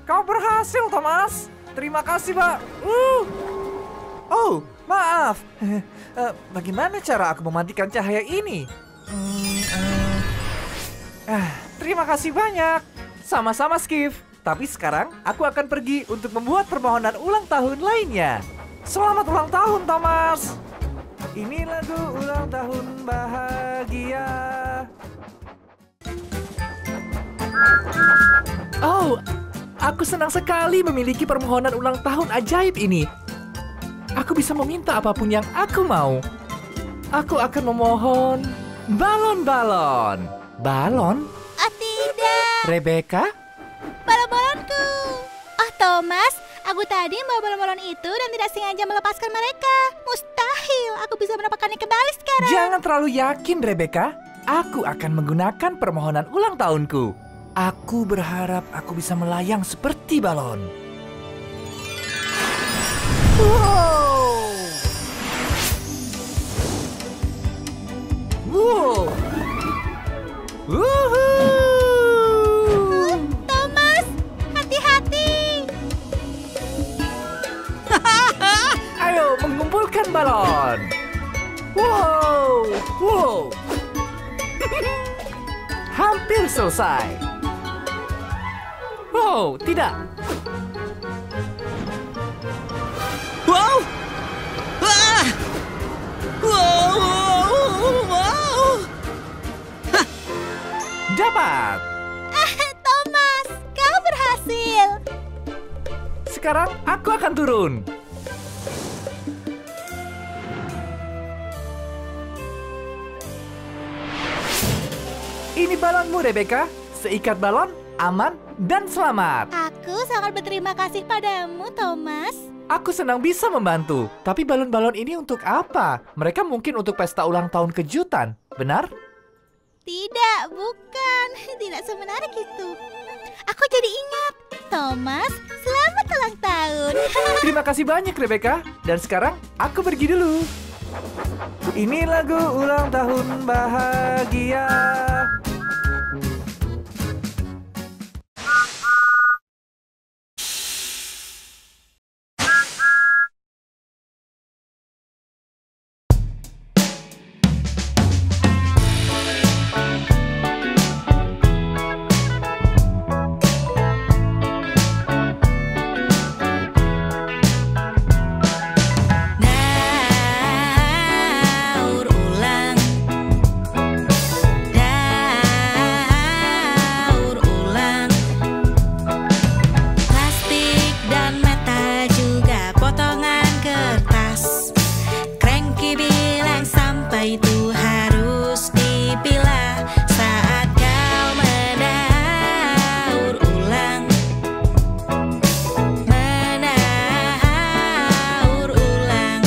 Kau berhasil, Thomas. Terima kasih, Pak. Oh, maaf. Bagaimana cara aku mematikan cahaya ini? Terima kasih banyak. Sama-sama, Skip. Tapi sekarang aku akan pergi untuk membuat permohonan ulang tahun lainnya. Selamat ulang tahun, Thomas. Ini lagu ulang tahun bahagia. Oh, aku senang sekali memiliki permohonan ulang tahun ajaib ini. Aku bisa meminta apapun yang aku mau. Aku akan memohon balon-balon. Balon? Oh tidak, Rebecca? balon-balonku. Oh Thomas, aku tadi membawa balon-balon itu dan tidak sengaja melepaskan mereka. Mustahil. berhasil. Aku bisa mendapatkannya kembali sekarang. Jangan terlalu yakin, Rebecca. Aku akan menggunakan permohonan ulang tahunku. Aku berharap aku bisa melayang seperti balon. Wow! Wow! Woohoo! Thomas, hati-hati. Ayo mengumpulkan balon. Wow! Wow! Hampir selesai. Wow, tidak. Wow! Ah! Wow! Dapat. Thomas, kau berhasil. Sekarang aku akan turun. Ini balonmu, Rebecca. Seikat balon, aman, dan selamat. Aku sangat berterima kasih padamu, Thomas. Aku senang bisa membantu. Tapi balon-balon ini untuk apa? Mereka mungkin untuk pesta ulang tahun kejutan, benar? Tidak, bukan. Tidak semenarik itu. Aku jadi ingat. Thomas, selamat ulang tahun. Terima kasih banyak, Rebecca. Dan sekarang aku pergi dulu. Ini lagu ulang tahun bahagia. Daur ulang, daur ulang. Plastik dan metal juga potongan kertas. Cranky bilang sampah itu harus dipilah saat kau mendaur ulang. Mendaur ulang.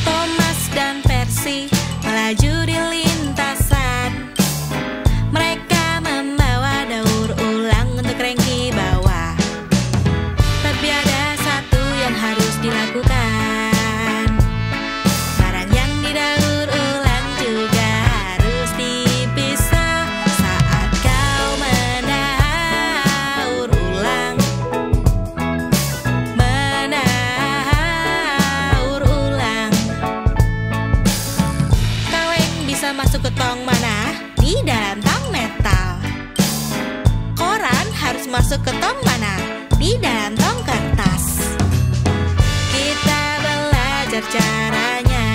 Thomas dan Percy melaju di lintasan. Mereka membawa daur ulang untuk Cranky bawa. Tapi ada satu yang harus dilakukan. Barang yang didaur ulang juga harus dipisah saat kau mendaur ulang. Mendaur ulang. Kaleng bisa masuk ke tong mana? Di dalam tong metal. Koran harus masuk ke tong mana? Di dalam tong kertas. Kita belajar caranya.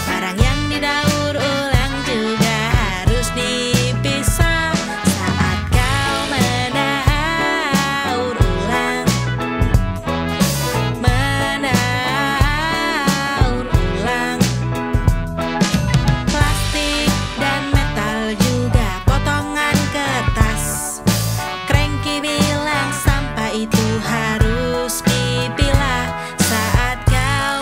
Barang yang didaur ulang juga harus dipisah saat kau mendaur ulang. Mendaur ulang. Plastik dan metal juga potongan kertas. Cranky bilang sampah itu harus dipilah saat kau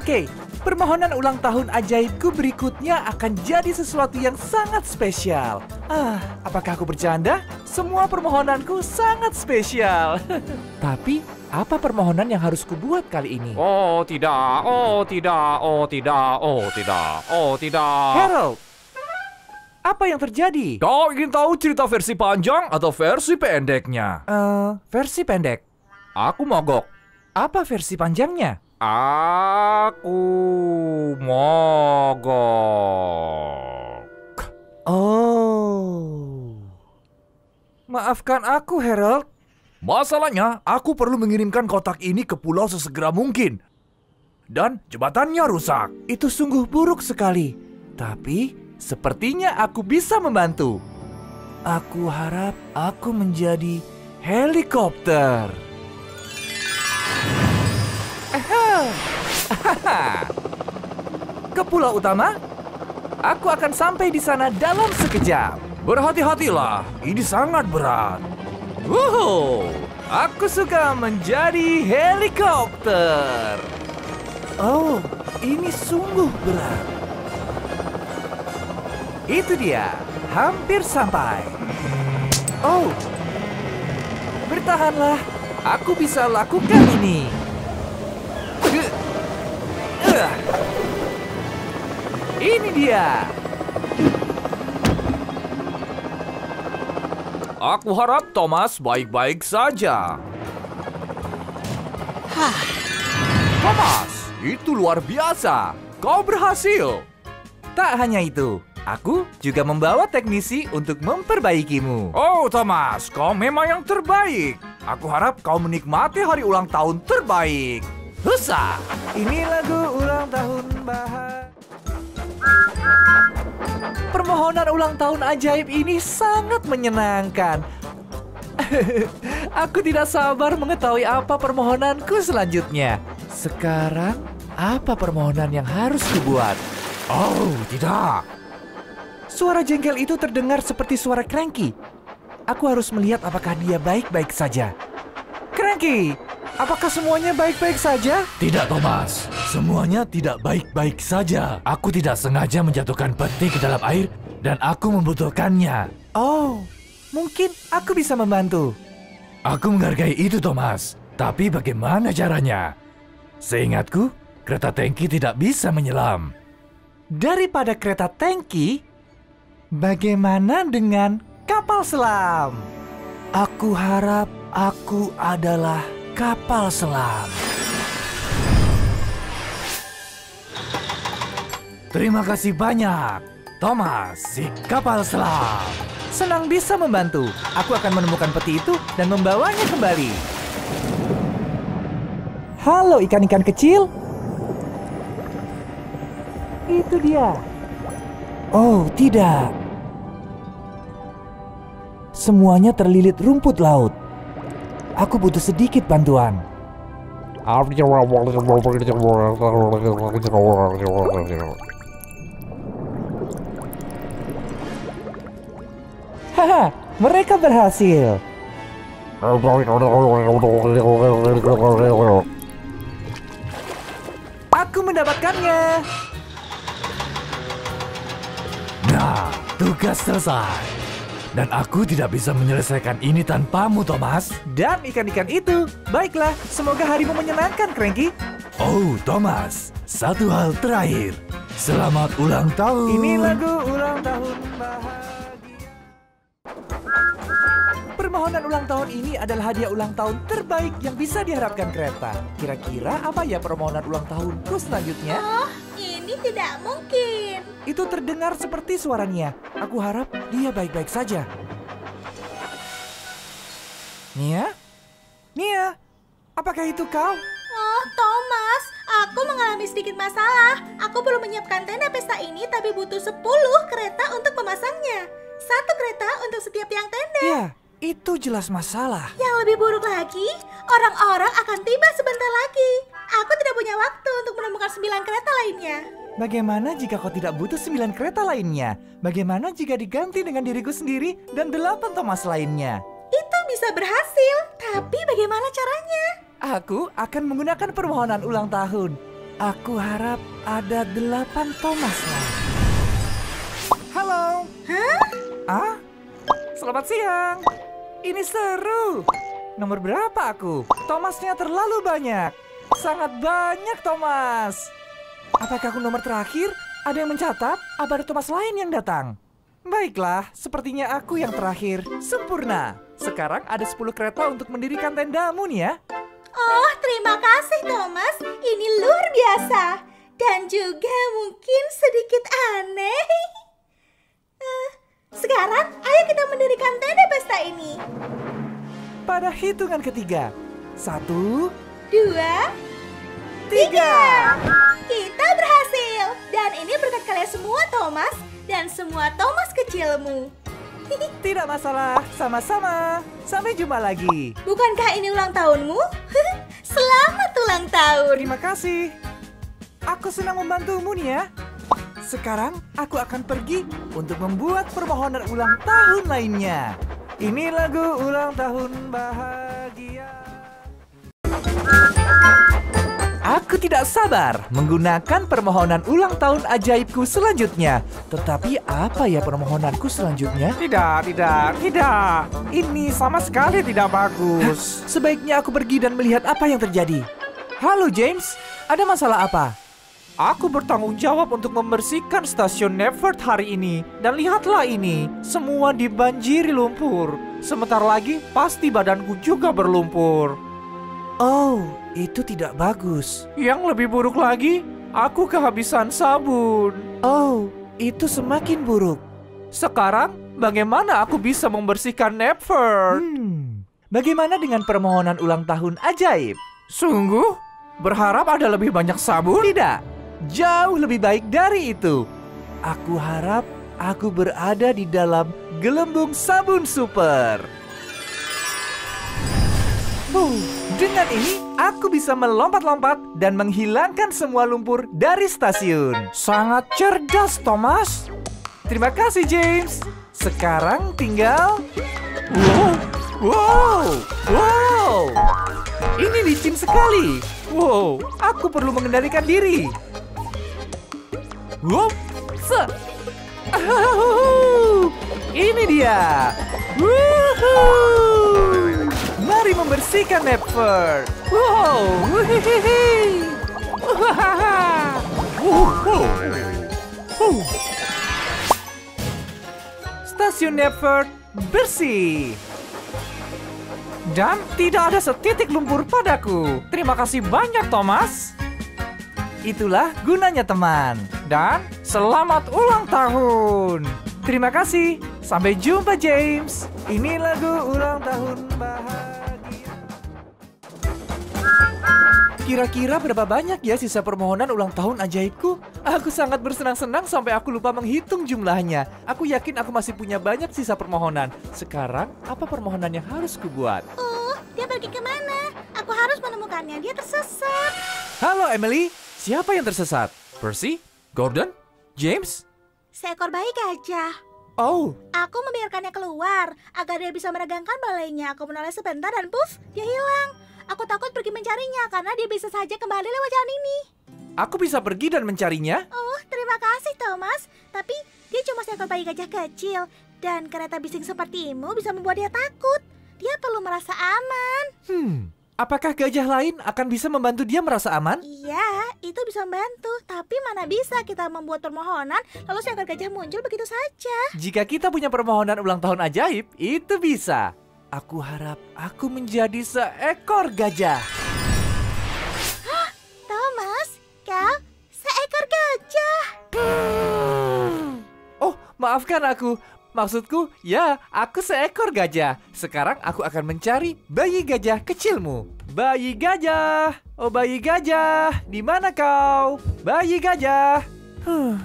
Oke, permohonan ulang tahun ajaibku berikutnya akan jadi sesuatu yang sangat spesial. Apakah aku bercanda? Semua permohonanku sangat spesial. Tapi, apa permohonan yang harus kubuat kali ini? Oh tidak, oh tidak, oh tidak, oh tidak, oh tidak. Harold, apa yang terjadi? Kau ingin tahu cerita versi panjang atau versi pendeknya? Versi pendek. Aku mogok. Apa versi panjangnya? Aku mogok. Oh. Maafkan aku, Harold. Masalahnya, aku perlu mengirimkan kotak ini ke pulau sesegera mungkin. Dan jembatannya rusak. Itu sungguh buruk sekali. Tapi, sepertinya aku bisa membantu. Aku harap aku menjadi helikopter. Ke pulau utama? Aku akan sampai di sana dalam sekejap. Berhati-hatilah, ini sangat berat. Wow, aku suka menjadi helikopter. Oh, ini sungguh berat. Itu dia, hampir sampai. Oh, bertahanlah, aku bisa lakukan ini. Ini dia. Aku harap Thomas baik-baik saja. Thomas, itu luar biasa. Kau berhasil. Tak hanya itu, aku juga membawa teknisi untuk memperbaikimu. Oh, Thomas, kau memang yang terbaik. Aku harap kau menikmati hari ulang tahun terbaik. Husa, ini lagu ulang tahun bahagia. Permohonan ulang tahun ajaib ini sangat menyenangkan. Aku tidak sabar mengetahui apa permohonanku selanjutnya. Sekarang, apa permohonan yang harus kubuat? Oh, tidak. Suara jengkel itu terdengar seperti suara Cranky. Aku harus melihat apakah dia baik-baik saja. Cranky, apakah semuanya baik-baik saja? Tidak, Thomas. Semuanya tidak baik-baik saja. Aku tidak sengaja menjatuhkan peti ke dalam air dan aku membutuhkannya. Oh, mungkin aku bisa membantu. Aku menghargai itu, Thomas. Tapi bagaimana caranya? Seingatku, kereta tangki tidak bisa menyelam. Daripada kereta tangki, bagaimana dengan kapal selam? Aku harap aku adalah kapal selam. Terima kasih banyak, Thomas, si kapal selam. Senang bisa membantu. Aku akan menemukan peti itu dan membawanya kembali. Halo ikan-ikan kecil. Itu dia. Oh, tidak. Semuanya terlilit rumput laut. Aku butuh sedikit bantuan. Haha, mereka berhasil. Aku mendapatkannya. Nah, tugas selesai. Dan aku tidak bisa menyelesaikan ini tanpamu, Thomas. Dan ikan-ikan itu. Baiklah, semoga harimu menyenangkan, Cranky. Oh, Thomas, satu hal terakhir. Selamat ulang tahun. Ini lagu ulang tahun bahagia. Permohonan ulang tahun ini adalah hadiah ulang tahun terbaik yang bisa diharapkan kereta. Kira-kira apa ya permohonan ulang tahunku selanjutnya? Oh, ini tidak mungkin. Itu terdengar seperti suara Nia. Aku harap dia baik-baik saja. Nia? Nia? Apakah itu kau? Oh, Thomas, aku mengalami sedikit masalah. Aku belum menyiapkan tenda pesta ini, tapi butuh 10 kereta untuk memasangnya. 1 kereta untuk setiap tiang tenda. Ya, itu jelas masalah. Yang lebih buruk lagi, orang-orang akan tiba sebentar lagi. Aku tidak punya waktu untuk menemukan 9 kereta lainnya. Bagaimana jika kau tidak butuh 9 kereta lainnya? Bagaimana jika diganti dengan diriku sendiri dan 8 Thomas lainnya? Itu bisa berhasil, tapi bagaimana caranya? Aku akan menggunakan permohonan ulang tahun. Aku harap ada 8 Thomas lah. Halo. Hah? Selamat siang. Ini seru. Nomor berapa aku? Thomasnya terlalu banyak. Sangat banyak Thomas. Apakah aku nomor terakhir? Ada yang mencatat? Apa ada Thomas lain yang datang? Baiklah, sepertinya aku yang terakhir. Sempurna. Sekarang ada 10 kereta untuk mendirikan tendamu nih ya. Oh, terima kasih Thomas. Ini luar biasa. Dan juga mungkin sedikit aneh. Sekarang, ayo kita mendirikan tenda pesta ini. Pada hitungan ketiga. 1, 2, 3. Kita berhasil. Dan ini berkat kalian semua Thomas. Dan semua Thomas kecilmu. Tidak masalah, sama-sama. Sampai jumpa lagi. Bukankah ini ulang tahunmu? Selamat ulang tahun. Terima kasih. Aku senang membantumu nih ya. Sekarang aku akan pergi untuk membuat permohonan ulang tahun lainnya. Ini lagu ulang tahun bahagia. Aku tidak sabar menggunakan permohonan ulang tahun ajaibku selanjutnya. Tetapi apa ya permohonanku selanjutnya? Tidak. Ini sama sekali tidak bagus. Sebaiknya aku pergi dan melihat apa yang terjadi. Halo James, ada masalah apa? Aku bertanggung jawab untuk membersihkan stasiun Nevert hari ini. Dan lihatlah ini, semua dibanjiri lumpur. Sebentar lagi pasti badanku juga berlumpur. Oh, itu tidak bagus. Yang lebih buruk lagi, aku kehabisan sabun. Oh, itu semakin buruk. Sekarang, bagaimana aku bisa membersihkan Nevert? Bagaimana dengan permohonan ulang tahun ajaib? Sungguh? Berharap ada lebih banyak sabun? Tidak. Jauh lebih baik dari itu. Aku harap aku berada di dalam gelembung sabun super. Dengan ini aku bisa melompat-lompat dan menghilangkan semua lumpur dari stasiun. Sangat cerdas, Thomas. Terima kasih, James. Sekarang tinggal... Wow! Ini licin sekali. Wow, aku perlu mengendalikan diri. Ini dia. Mari membersihkan Nevert. Stasiun Nevert bersih. Dan tidak ada setitik lumpur padaku. Terima kasih banyak, Thomas. Itulah gunanya teman. Dan selamat ulang tahun. Terima kasih. Sampai jumpa, James. Ini lagu ulang tahun bahagia. Kira-kira berapa banyak ya sisa permohonan ulang tahun ajaibku? Aku sangat bersenang-senang sampai aku lupa menghitung jumlahnya. Aku yakin aku masih punya banyak sisa permohonan. Sekarang, apa permohonan yang harus kubuat? Dia pergi kemana? Aku harus menemukannya. Dia tersesat. Halo, Emily. Siapa yang tersesat? Percy? Gordon? James? Seekor bayi gajah. Oh. Aku membiarkannya keluar agar dia bisa meregangkan balainya. Aku menoleh sebentar dan puff, dia hilang. Aku takut pergi mencarinya karena dia bisa saja kembali lewat jalan ini. Aku bisa pergi dan mencarinya? Oh, terima kasih Thomas. Tapi dia cuma seekor bayi gajah kecil. Dan kereta bising sepertimu bisa membuat dia takut. Dia perlu merasa aman. Apakah gajah lain akan bisa membantu dia merasa aman? Iya, itu bisa membantu. Tapi mana bisa kita membuat permohonan lalu seekor gajah muncul begitu saja. Jika kita punya permohonan ulang tahun ajaib, itu bisa. Aku harap aku menjadi seekor gajah. Thomas, kau seekor gajah. Oh, maafkan aku. Maksudku, ya, aku seekor gajah. Sekarang aku akan mencari bayi gajah kecilmu. Bayi gajah, oh bayi gajah, di mana kau? Bayi gajah.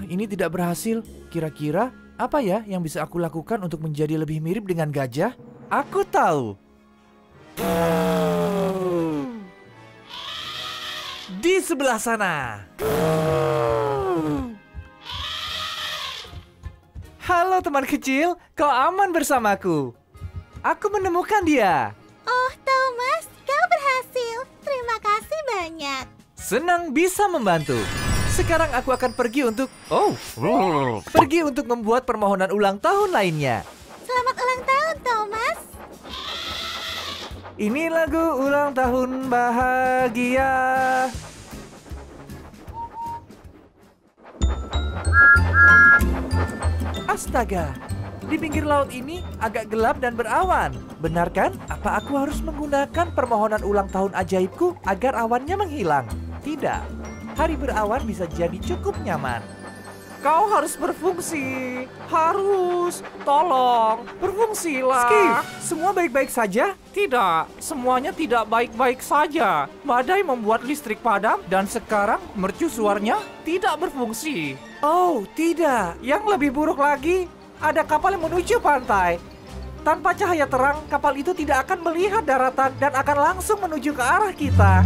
Ini tidak berhasil. Kira-kira apa ya yang bisa aku lakukan untuk menjadi lebih mirip dengan gajah? Aku tahu. Di sebelah sana. Halo teman kecil, kau aman bersamaku. Aku menemukan dia. Oh Thomas, kau berhasil. Terima kasih banyak. senang bisa membantu. Sekarang aku akan pergi untuk membuat permohonan ulang tahun lainnya. Selamat ulang tahun, Thomas. Ini lagu ulang tahun bahagia. Astaga, di pinggir laut ini agak gelap dan berawan. Benar kan? Apa aku harus menggunakan permohonan ulang tahun ajaibku agar awannya menghilang? Tidak, hari berawan bisa jadi cukup nyaman. Kau harus berfungsi. Harus. Tolong, berfungsilah. Skip, semua baik-baik saja? Tidak, semuanya tidak baik-baik saja. Badai membuat listrik padam dan sekarang mercusuarnya tidak berfungsi. Oh, tidak. Yang lebih buruk lagi, ada kapal yang menuju pantai. Tanpa cahaya terang, kapal itu tidak akan melihat daratan dan akan langsung menuju ke arah kita.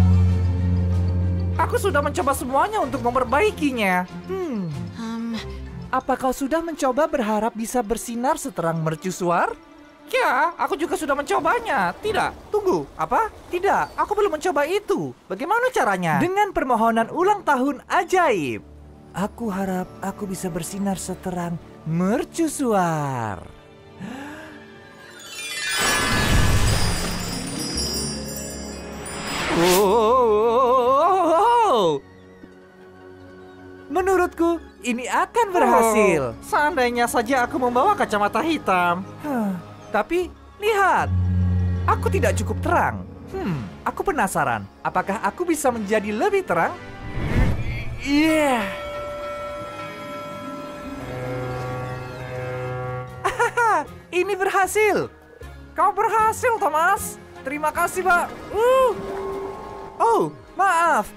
Aku sudah mencoba semuanya untuk memperbaikinya. Apa kau sudah mencoba berharap bisa bersinar seterang mercusuar? Ya, aku juga sudah mencobanya. Tidak, tunggu. Apa? Tidak, aku belum mencoba itu. Bagaimana caranya? Dengan permohonan ulang tahun ajaib. Aku harap aku bisa bersinar seterang mercusuar. Menurutku, ini akan berhasil. Seandainya saja aku membawa kacamata hitam. Tapi, lihat. Aku tidak cukup terang. Aku penasaran. Apakah aku bisa menjadi lebih terang? Iya. Ini berhasil. Kau berhasil, Thomas. Terima kasih, Pak. Oh, maaf.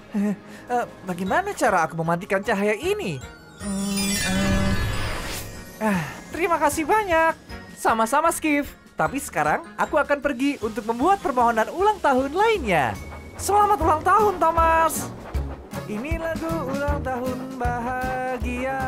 Bagaimana cara aku mematikan cahaya ini? Terima kasih banyak. Sama-sama, Skip. Tapi sekarang aku akan pergi untuk membuat permohonan ulang tahun lainnya. Selamat ulang tahun, Thomas. Ini lagu ulang tahun bahagia.